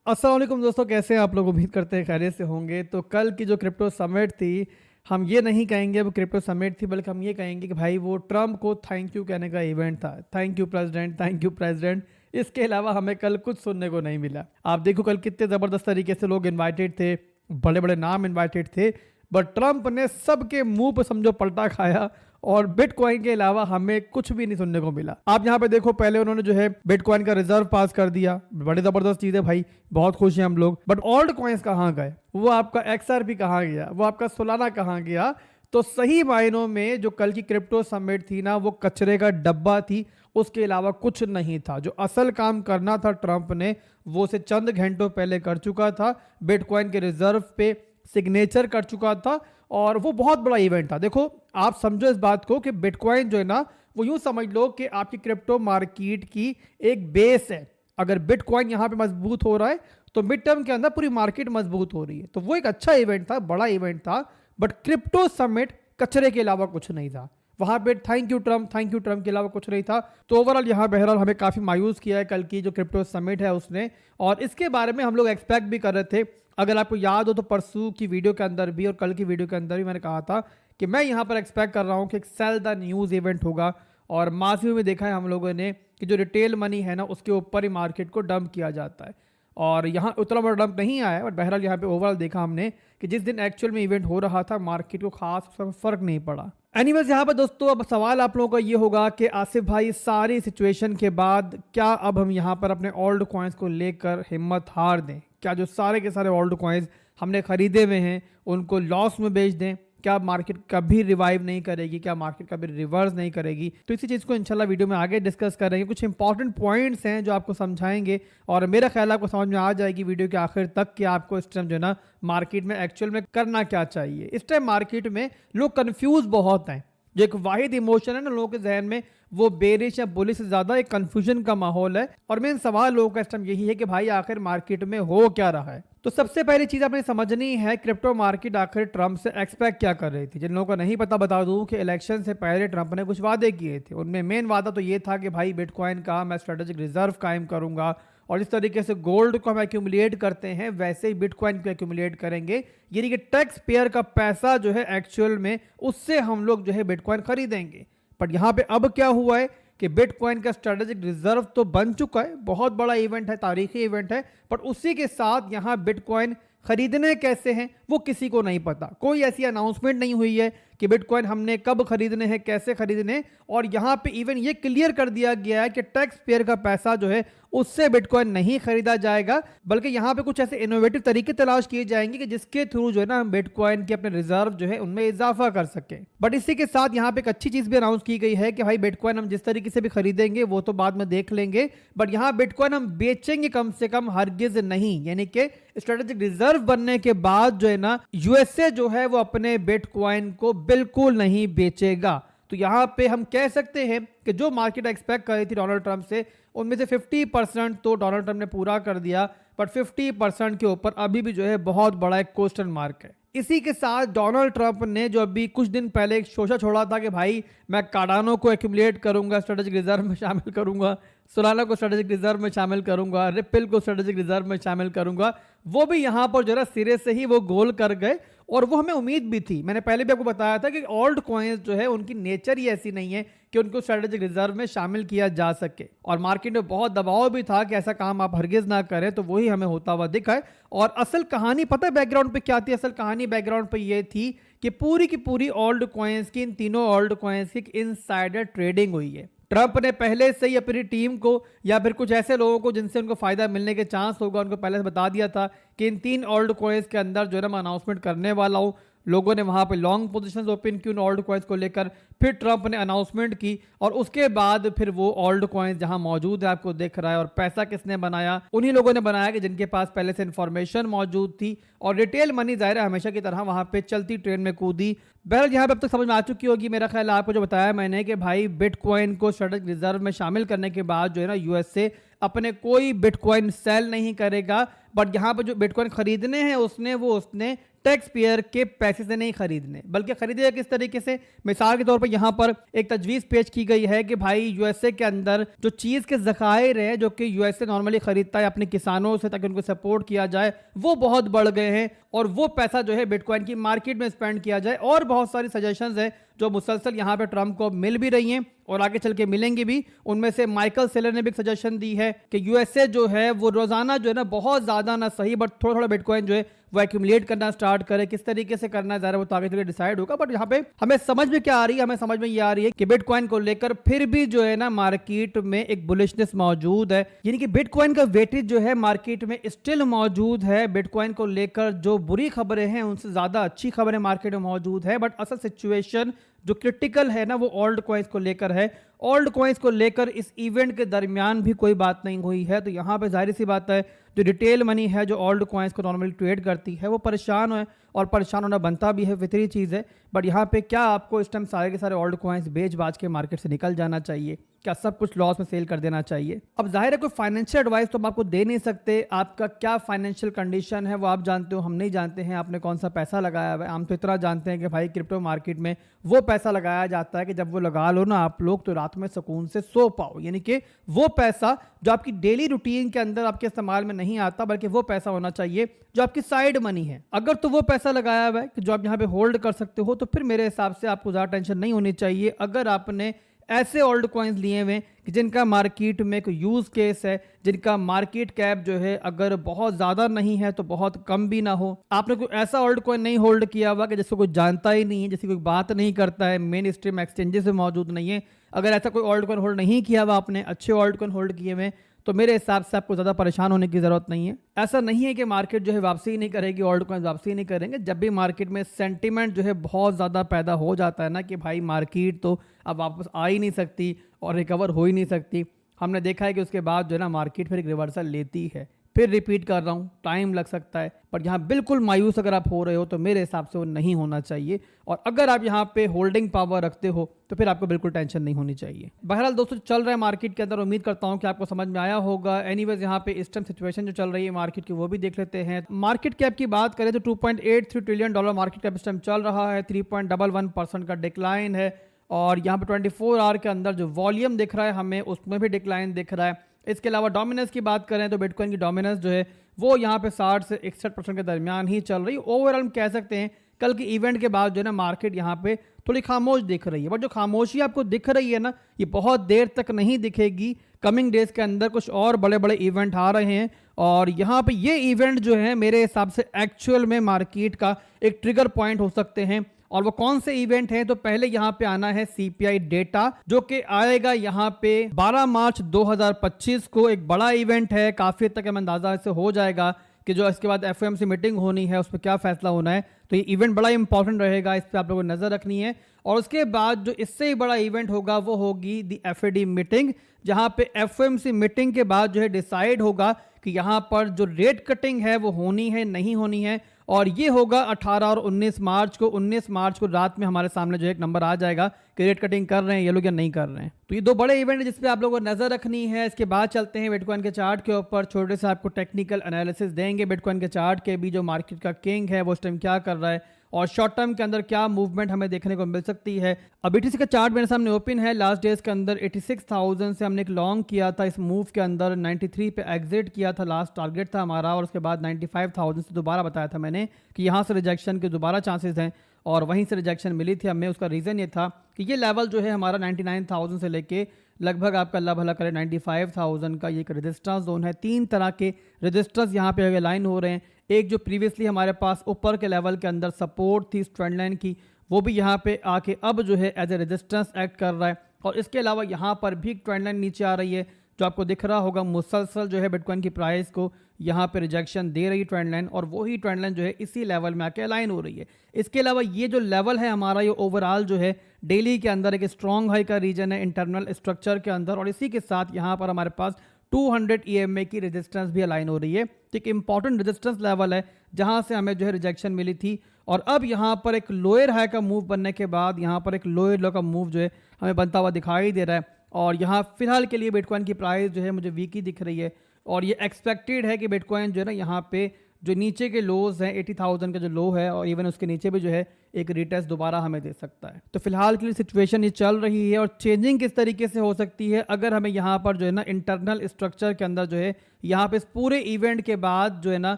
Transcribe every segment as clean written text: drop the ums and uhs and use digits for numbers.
अस्सलाम वालेकुम दोस्तों, कैसे हैं आप लोग? उम्मीद करते हैं खैरियत से होंगे। तो कल की जो क्रिप्टो समिट थी, हम ये नहीं कहेंगे वो क्रिप्टो समिट थी, बल्कि हम ये कहेंगे कि भाई वो ट्रम्प को थैंक यू कहने का इवेंट था। Thank you president, thank you president. इसके अलावा हमें कल कुछ सुनने को नहीं मिला। आप देखो कल कितने ज़बरदस्त तरीके से लोग इन्वाइटेड थे, बड़े बड़े नाम इन्वाइटेड थे, बट ट्रम्प ने सबके मुंह पर समझो पलटा खाया और बिटकॉइन के अलावा हमें कुछ भी नहीं सुनने को मिला। आप यहाँ पे देखो, पहले उन्होंने जो है बिटकॉइन का रिजर्व पास कर दिया, बड़ी जबरदस्त चीज है भाई, बहुत खुश हैं हम लोग। बट ओल्ड कॉइन्स कहाँ गए? वो आपका XRP कहाँ गया? वो आपका सोलाना कहाँ गया? तो सही मायनों में जो कल की क्रिप्टो समिट थी ना, वो कचरे का डब्बा थी, उसके अलावा कुछ नहीं था। जो असल काम करना था ट्रंप ने, वो से चंद घंटों पहले कर चुका था। बिटकॉइन के रिजर्व पे सिग्नेचर कर चुका था और वो बहुत बड़ा इवेंट था। देखो, आप समझो इस बात को कि बिटकॉइन जो है ना, वो यूं समझ लो कि आपकी क्रिप्टो मार्केट की एक बेस है। अगर बिटकॉइन यहाँ पे मजबूत हो रहा है तो मिड टर्म के अंदर पूरी मार्केट मजबूत हो रही है। तो वो एक अच्छा इवेंट था, बड़ा इवेंट था। बट क्रिप्टो समिट कचरे के अलावा कुछ नहीं था। वहां पे थैंक यू ट्रम्प के अलावा कुछ नहीं था। तो ओवरऑल यहाँ बहरहाल हमें काफी मायूस किया है कल की जो क्रिप्टो समिट है उसने। और इसके बारे में हम लोग एक्सपेक्ट भी कर रहे थे। अगर आपको याद हो तो परसों की वीडियो के अंदर भी और कल की वीडियो के अंदर भी मैंने कहा था कि मैं यहाँ पर एक्सपेक्ट कर रहा हूँ कि एक सेल द न्यूज़ इवेंट होगा। और मासियों में देखा है हम लोगों ने कि जो रिटेल मनी है ना, उसके ऊपर ही मार्केट को डंप किया जाता है। और यहाँ उतना बड़ा डंप नहीं आया, बट बहरहाल यहाँ पे ओवरऑल देखा हमने कि जिस दिन एक्चुअल में इवेंट हो रहा था, मार्केट को खास फर्क नहीं पड़ा। एनीवेज, यहाँ पर दोस्तों अब सवाल आप लोगों का ये होगा कि आसिफ भाई, सारी सिचुएशन के बाद क्या अब हम यहाँ पर अपने ओल्ड कॉइन्स को लेकर हिम्मत हार दें? क्या जो सारे के सारे ओल्ड कॉइन्स हमने खरीदे हुए हैं उनको लॉस में बेच दें? क्या मार्केट कभी रिवाइव नहीं करेगी? क्या मार्केट कभी रिवर्स नहीं करेगी? तो इसी चीज़ को इंशाल्लाह वीडियो में आगे डिस्कस करेंगे। कुछ इंपॉर्टेंट पॉइंट्स हैं जो आपको समझाएंगे और मेरा ख्याल आपको समझ में आ जाएगी वीडियो के आखिर तक कि आपको इस टाइम जो है ना मार्केट में एक्चुअल में करना क्या चाहिए। इस टाइम मार्केट में लोग कन्फ्यूज बहुत हैं। जो एक वाहिद इमोशन है ना लोगों के जहन में, वो बेरिश या बुलिश से ज्यादा एक कंफ्यूजन का माहौल है। और मेन सवाल लोगों का इस टाइम यही है कि भाई आखिर मार्केट में हो क्या रहा है। तो सबसे पहली चीज आपने समझनी है, क्रिप्टो मार्केट आखिर ट्रंप से एक्सपेक्ट क्या कर रही थी। जिन लोगों को नहीं पता, बता दूं कि इलेक्शन से पहले ट्रंप ने कुछ वादे किए थे। उनमें मेन वादा तो ये था कि भाई बिटकॉइन का मैं स्ट्रेटेजिक रिजर्व कायम करूंगा और इस तरीके से गोल्ड को हम एक्यूमुलेट करते हैं वैसे ही बिटकॉइन को एक्यूमुलेट करेंगे। यानी कि टैक्स पेयर का पैसा जो है एक्चुअल में उससे हम लोग जो है बिटकॉइन खरीदेंगे। बट यहाँ पे अब क्या हुआ है कि बिटकॉइन का स्ट्रेटेजिक रिजर्व तो बन चुका है, बहुत बड़ा इवेंट है, तारीखी इवेंट है। बट उसी के साथ यहाँ बिटकॉइन खरीदने कैसे हैं वो किसी को नहीं पता। कोई ऐसी अनाउंसमेंट नहीं हुई है कि बिटकॉइन हमने कब खरीदने हैं, कैसे खरीदने। और यहाँ पे इवन ये क्लियर कर दिया गया है कि टैक्स पेयर का पैसा जो है उससे बिटकॉइन नहीं खरीदा जाएगा, बल्कि यहाँ पे कुछ ऐसे इनोवेटिव तरीके तलाश किए जाएंगे कि जिसके थ्रू जो है ना हम बिटकॉइन के अपने रिजर्व जो है उनमें इजाफा कर सकें। बट इसी के साथ यहाँ पे एक अच्छी चीज भी अनाउंस की गई है कि भाई बिटकॉइन हम जिस तरीके से भी खरीदेंगे वो तो बाद में देख लेंगे, बट यहाँ बिटकॉइन हम बेचेंगे कम से कम हरगिज नहीं। यानी कि स्ट्रेटेजिक रिजर्व बनने के बाद जो है ना यूएसए जो है वो अपने बिटकॉइन को बिल्कुल नहीं बेचेगा। तो यहां पे हम कह सकते हैं कि जो मार्केट एक्सपेक्ट कर रही थी डोनाल्ड ट्रंप से, उनमें से 50% तो डोनाल्ड ट्रंप ने पूरा कर दिया, बट 50% के ऊपर अभी भी जो है बहुत बड़ा एक क्वेश्चन मार्क है। इसी के साथ डोनाल्ड ट्रंप ने जो अभी कुछ दिन पहले एक शोशा छोड़ा था कि भाई मैं कार्डानो को एक्यूमुलेट करूंगा, स्ट्रेटेजिक रिजर्व में शामिल करूंगा, सोलाना को स्ट्रेटेजिक रिजर्व में शामिल करूंगा, रिपल को स्ट्रेटेजिक रिजर्व में शामिल करूंगा, वो भी यहां पर जरा सिरे से ही वो गोल कर गए। और वो हमें उम्मीद भी थी। मैंने पहले भी आपको बताया था कि ओल्ड कॉइन्स जो है उनकी नेचर ही ऐसी नहीं है कि उनको स्ट्रेटेजिक रिजर्व में शामिल किया जा सके। और मार्केट में बहुत दबाव भी था कि ऐसा काम आप हरगिज ना करें, तो वही हमें होता हुआ दिखा है। और असल कहानी पता है बैकग्राउंड पे क्या थी? असल कहानी बैकग्राउंड पे ये थी कि पूरी की पूरी ओल्ड कॉइन्स की, इन तीनों ओल्ड कॉइन्स की इनसाइडर ट्रेडिंग हुई है। ट्रंप ने पहले से ही अपनी टीम को या फिर कुछ ऐसे लोगों को जिनसे उनको फायदा मिलने के चांस होगा, उनको पहले से बता दिया था कि इन 3 ओल्ड कॉइन्स के अंदर जो है मैं अनाउंसमेंट करने वाला हूं। लोगों ने वहां पे लॉन्ग पोजीशंस ओपन की उन ओल्ड कॉइन्स को लेकर। फिर ट्रंप ने अनाउंसमेंट की और उसके बाद फिर वो ओल्ड कॉइन्स जहां मौजूद है आपको दिख रहा है। और पैसा किसने बनाया? उन्हीं लोगों ने बनाया कि जिनके पास पहले से इंफॉर्मेशन मौजूद थी। और रिटेल मनी जाहिर है हमेशा की तरह वहां पे चलती ट्रेन में कूदी। बहरहाल यहाँ पे अब तक समझ में आ चुकी होगी मेरा ख्याल आपको जो बताया मैंने कि भाई बिटकॉइन को स्ट्रेटेजिक रिजर्व में शामिल करने के बाद जो है ना यूएसए अपने कोई बिटकॉइन सेल नहीं करेगा। बट यहाँ पे जो बिटकॉइन खरीदने हैं उसने टैक्स पेयर के पैसे से नहीं खरीदने, बल्कि खरीदेगा किस तरीके से? मिसाल के तौर पे यहाँ पर एक तजवीज़ पेश की गई है कि भाई यूएसए के अंदर जो चीज़ के ज़खायर हैं जो कि यूएसए नॉर्मली खरीदता है अपने किसानों से ताकि उनको सपोर्ट किया जाए, वो बहुत बढ़ गए हैं और वो पैसा जो है बिटकॉइन की मार्केट में स्पेंड किया जाए। और बहुत सारी सजेशंस है जो मुसलसल यहाँ पे ट्रम्प को मिल भी रही हैं और आगे चल के मिलेंगी भी। उनमें से माइकल सेलर ने भी एक सजेशन दी है कि यूएसए जो है वो रोजाना जो है ना बहुत ज्यादा ना सही बट थोड़ा थोड़ा बिटकॉइन जो है वो एक्यूमुलेट करना स्टार्ट करे। किस तरीके से करना है ज़रा वो तो आगे चल के डिसाइड होगा। बट यहाँ पे हमें समझ में क्या आ रही है, हमें समझ में ये आ रही है कि बिटकॉइन को लेकर फिर भी जो है ना मार्केट में एक बुलिशनेस मौजूद है, यानी कि बिटकॉइन का वेटेज जो है मार्केट में स्टिल मौजूद है। बिटकॉइन को लेकर जो बुरी खबरें हैं उनसे ज्यादा अच्छी खबरें मार्केट में मौजूद है। बट असल सिचुएशन जो क्रिटिकल है ना वो ओल्ड कॉइन्स को लेकर है। ओल्ड कॉइन्स को लेकर इस इवेंट के दरमियान भी कोई बात नहीं हुई है, तो यहाँ पे जाहिर सी बात है जो रिटेल मनी है जो ओल्ड कॉइन्स को नॉर्मली ट्रेड करती है वो परेशान है और परेशान होना बनता भी है, फितरी चीज़ है। बट यहाँ पे क्या आपको इस टाइम सारे के सारे ओल्ड कॉइन्स बेच बाज के मार्केट से निकल जाना चाहिए, क्या सब कुछ लॉस में सेल कर देना चाहिए? अब जाहिर है कोई फाइनेंशियल एडवाइस तो हम आपको दे नहीं सकते, आपका क्या फाइनेंशियल कंडीशन है वो आप जानते हो, हम नहीं जानते हैं आपने कौन सा पैसा लगाया हुआ है। हम तो इतना जानते हैं कि भाई क्रिप्टो मार्केट में वो पैसा लगाया जाता है कि जब वो लगा लो ना आप लोग तो रात में सुकून से सो पाओ, यानी कि वो पैसा जो आपकी डेली रूटीन के अंदर आपके इस्तेमाल में नहीं आता बल्कि वो पैसा होना चाहिए जो आपकी साइड मनी है। अगर तो वो पैसा लगाया हुआ है कि जो आप यहाँ पे होल्ड कर सकते हो तो फिर मेरे हिसाब से आपको ज़्यादा टेंशन नहीं होनी चाहिए। अगर आपने ऐसे ओल्ड कॉइन्स लिए हुए कि जिनका मार्केट में कोई यूज़ केस है, जिनका मार्केट कैप जो है अगर बहुत ज़्यादा नहीं है तो बहुत कम भी ना हो, आपने कोई ऐसा ओल्ड कॉइन नहीं होल्ड किया हुआ कि जिसको कोई जानता ही नहीं है, जिसकी कोई बात नहीं करता है, मेन स्ट्रीम एक्सचेंजेस में मौजूद नहीं है, अगर ऐसा कोई ओल्ड कॉइन होल्ड नहीं किया हुआ आपने, अच्छे ओल्ड कॉइन होल्ड किए हुए, तो मेरे हिसाब से आपको ज़्यादा परेशान होने की ज़रूरत नहीं है। ऐसा नहीं है कि मार्केट जो है वापसी ही नहीं करेगी, ओल्ड कॉइन्स वापसी ही नहीं करेंगे। जब भी मार्केट में सेंटीमेंट जो है बहुत ज़्यादा पैदा हो जाता है ना कि भाई मार्केट तो अब वापस आ ही नहीं सकती और रिकवर हो ही नहीं सकती, हमने देखा है कि उसके बाद जो है ना मार्केट फिर एक रिवर्सल लेती है। फिर रिपीट कर रहा हूँ, टाइम लग सकता है, पर यहाँ बिल्कुल मायूस अगर आप हो रहे हो तो मेरे हिसाब से वो नहीं होना चाहिए। और अगर आप यहाँ पे होल्डिंग पावर रखते हो तो फिर आपको बिल्कुल टेंशन नहीं होनी चाहिए। बहरहाल दोस्तों चल रहा है मार्केट के अंदर, उम्मीद करता हूँ कि आपको समझ में आया होगा। एनीवेज यहाँ पे इस टाइम सिचुएशन जो चल रही है मार्केट की वो भी देख लेते हैं। मार्केट कैप की बात करें तो $2.83 ट्रिलियन मार्केट कैप इस टाइम चल रहा है, 3.11% का डिक्लाइन है। और यहाँ पे 24 आवर के अंदर जो वॉल्यूम दिख रहा है हमें उसमें भी डिक्लाइन दिख रहा है। इसके अलावा डोमिनेंस की बात करें तो बिटकॉइन की डोमिनेंस जो है वो यहाँ पे 60 से 61% के दरमियान ही चल रही। ओवरऑल हम कह सकते हैं कल के इवेंट के बाद जो है ना मार्केट यहाँ पे थोड़ी खामोश दिख रही है। बट जो खामोशी आपको दिख रही है ना ये बहुत देर तक नहीं दिखेगी। कमिंग डेज के अंदर कुछ और बड़े बड़े इवेंट आ रहे हैं और यहाँ पे ये इवेंट जो है मेरे हिसाब से एक्चुअल में मार्केट का एक ट्रिगर पॉइंट हो सकते हैं। और वो कौन से इवेंट हैं तो पहले यहाँ पे आना है सीपीआई डेटा जो कि आएगा यहाँ पे 12 मार्च 2025 को। एक बड़ा इवेंट है, काफी तक हम अंदाजा इससे हो जाएगा कि जो इसके बाद एफओएमसी मीटिंग होनी है उस पर क्या फैसला होना है। तो ये इवेंट बड़ा इंपॉर्टेंट रहेगा, इस पर आप लोगों को नजर रखनी है। और उसके बाद जो इससे ही बड़ा इवेंट होगा वो होगी दी एफएडी मीटिंग, जहां पे एफओएमसी मीटिंग के बाद जो है डिसाइड होगा कि यहाँ पर जो रेट कटिंग है वो होनी है नहीं होनी है। और ये होगा 18 और 19 मार्च को। 19 मार्च को रात में हमारे सामने जो एक नंबर आ जाएगा कि रेट कटिंग कर रहे हैं ये लोग या नहीं कर रहे हैं। तो ये दो बड़े इवेंट है जिसपे आप लोगों को नजर रखनी है। इसके बाद चलते हैं बिटकॉइन के चार्ट के ऊपर, छोटे से आपको टेक्निकल एनालिसिस देंगे बिटकॉइन के चार्ट के भी। जो मार्केट का किंग है वो उस टाइम क्या कर रहा है और शॉर्ट टर्म के अंदर क्या मूवमेंट हमें देखने को मिल सकती है। अब बीटीसी का चार्ट मेरे सामने ओपन है। लास्ट डेज के अंदर 86,000 से हमने एक लॉन्ग किया था, इस मूव के अंदर 93 पे एग्जिट किया था, लास्ट टारगेट था हमारा। और उसके बाद 95,000 से दोबारा बताया था मैंने कि यहाँ से रिजेक्शन के दोबारा चांसेस हैं और वहीं से रिजेक्शन मिली थी हमें। उसका रीज़न ये था कि ये लेवल जो है हमारा 99,000 से लेके लगभग आपका अल्लाह भला करे 95,000 का ये एक रेजिस्टेंस जोन है। 3 तरह के रेजिस्टेंस यहाँ पे लाइन हो रहे हैं। एक जो प्रीवियसली हमारे पास ऊपर के लेवल के अंदर सपोर्ट थी ट्रेंड लाइन की, वो भी यहाँ पे आके अब जो है एज ए रेजिस्टेंस एक्ट कर रहा है। और इसके अलावा यहाँ पर भी ट्रेंड लाइन नीचे आ रही है जो आपको दिख रहा होगा। मुसलसल जो है बिटकॉइन की प्राइस को यहाँ पे रिजेक्शन दे रही ट्रेंड लाइन और वही ट्रेंड लाइन जो है इसी लेवल में आके अलाइन हो रही है। इसके अलावा ये जो लेवल है हमारा ये ओवरऑल जो है डेली के अंदर एक स्ट्रॉन्ग हाई का रीजन है इंटरनल स्ट्रक्चर के अंदर। और इसी के साथ यहाँ पर हमारे पास 200 EMA की रेजिस्टेंस भी अलाइन हो रही है। तो एक इंपॉर्टेंट रेजिस्टेंस लेवल है जहां से हमें जो है रिजेक्शन मिली थी। और अब यहाँ पर एक लोअर हाई का मूव बनने के बाद यहाँ पर एक लोअर लो का मूव जो है हमें बनता हुआ दिखाई दे रहा है। और यहाँ फिलहाल के लिए बिटकॉइन की प्राइस जो है मुझे वीक ही दिख रही है और ये एक्सपेक्टेड है कि बिटकॉइन जो है ना यहाँ पे जो नीचे के लोज हैं 80,000 का जो लो है और इवन उसके नीचे भी जो है एक रीटेस्ट दोबारा हमें दे सकता है। तो फिलहाल के लिए सिचुएशन ये चल रही है और चेंजिंग किस तरीके से हो सकती है अगर हमें यहाँ पर जो है ना इंटरनल स्ट्रक्चर के अंदर जो है यहाँ पे इस पूरे इवेंट के बाद जो है ना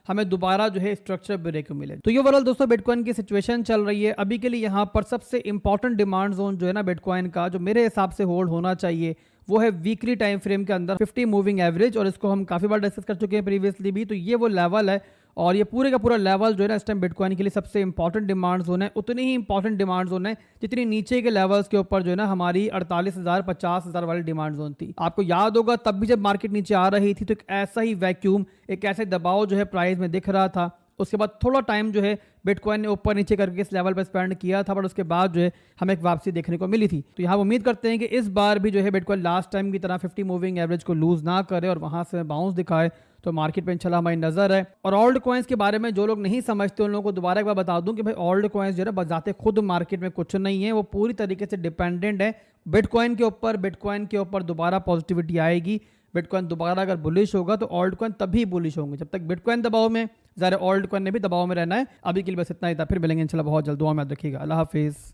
हमें दोबारा जो है स्ट्रक्चर ब्रेक मिले। तो ये ओवरऑल दोस्तों बिटकॉइन की सिचुएशन चल रही है। अभी के लिए यहाँ पर सबसे इंपॉर्टेंट डिमांड जोन जो है ना बिटकॉइन का जो मेरे हिसाब से होल्ड होना चाहिए वो है वीकली टाइम फ्रेम के अंदर 50 मूविंग एवरेज, और इसको हम काफी बार डिस्कस कर चुके हैं प्रीवियसली भी। तो ये वो लेवल है और ये पूरे का पूरा लेवल जो है ना इस टाइम बिटकॉइन के लिए सबसे इंपॉर्टेंट डिमांड जोन है। उतनी ही इंपॉर्टेंट डिमांड जोन है जितनी नीचे के लेवल्स के ऊपर जो है ना हमारी 48,000 50,000 वाली डिमांड जोन थी। आपको याद होगा तब भी जब मार्केट नीचे आ रही थी तो एक ऐसा ही वैक्यूम, एक ऐसे दबाव जो है प्राइस में दिख रहा था। उसके बाद थोड़ा टाइम जो है बिटकॉइन ने ऊपर नीचे करके इस लेवल पर स्पेंड किया था, बट उसके बाद जो है हमें एक वापसी देखने को मिली थी। तो यहाँ उम्मीद करते हैं कि इस बार भी जो है बिटकॉइन लास्ट टाइम की तरह 50 मूविंग एवरेज को लूज ना करे और वहां से बाउंस दिखाए। तो मार्केट पे इंशाल्लाह हमारी नजर है। और ओल्ड कॉइन्स के बारे में जो लोग नहीं समझते उन लोगों को दोबारा एक बार बता दूं कि भाई ओल्ड कॉइन्स जो है बजाते खुद मार्केट में कुछ नहीं है, वो पूरी तरीके से डिपेंडेंट है बिटकॉइन के ऊपर। बिटकॉइन के ऊपर दोबारा पॉजिटिविटी आएगी, बिटकॉइन दोबारा अगर बुलिश होगा तो ओल्ड कॉइन तभी बुलिश होंगे। जब तक बिटकॉइन दबाव में, ज़रा ओल्ड कॉइन ने भी दबाव में रहना है। अभी के लिए बस इतना ही था, फिर मिलेंगे इंशाल्लाह बहुत जल्द। दुआ में याद रखिएगा। अल्लाह हाफिज़।